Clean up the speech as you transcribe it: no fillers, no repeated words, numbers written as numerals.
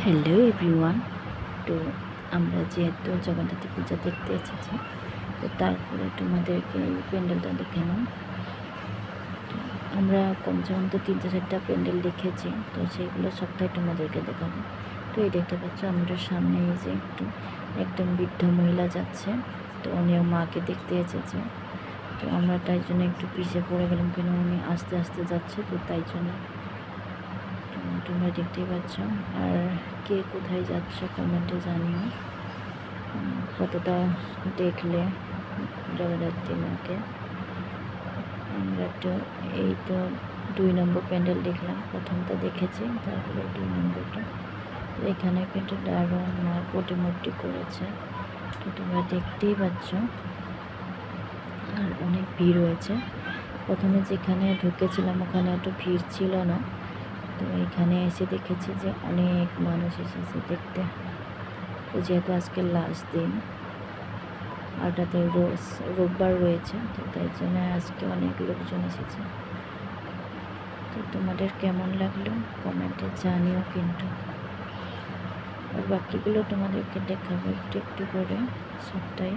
Hello everyone. তো আমরা যেহেতু জগন্নাথ পূজা দেখতে এসেছি, তো তারপরে তোমাদেরকে এই প্যান্ডেলটা দেখালাম। আমরা কমসে কম তো 3-4টা প্যান্ডেল দেখেছি, তো সেইগুলো সবটাই তোমাদেরকে দেখাবো। তো এই দেখতে পাচ্ছ আমাদের সামনে এই যে একদম বৃদ্ধ মহিলা যাচ্ছে, তো উনিও মাকে দেখতে এসেছে। তো আমরা তাই জন্য একটু পিছিয়ে পড়ে গেলাম, কেন উনি আস্তে আস্তে যাচ্ছে, তো তাই জন্য তোমরা দেখতেই পাচ্ছ। আর কে কোথায় যাচ্ছ কমেন্টে জানিও, কতটা দেখলে জগদ্ধাত্রী মাকে। আমরা তো এই তো 2 নম্বর প্যান্ডেল দেখলাম, প্রথমটা দেখেছি, তারপরে 2 নম্বরটা। তো এখানে কিন্তু দারুণ মার প্রতিমূর্তি করেছে, তো তোমরা দেখতেই পাচ্ছ। আর অনেক ভিড় হয়েছে। প্রথমে যেখানে ঢুকেছিলাম ওখানে এত ভিড় ছিল না, তো এখানে এসে দেখেছি যে অনেক মানুষ এসেছে দেখতে। তো যেহেতু আজকে লাস্ট দিন, আর তাতে রোববার রয়েছে, তো তাই জন্য আজকে অনেক লোকজন এসেছে। তো তোমাদের কেমন লাগলো কমেন্টে জানিও কিন্তু। আর বাকিগুলো তোমাদেরকে দেখাবো একটু একটু করে সবটাই।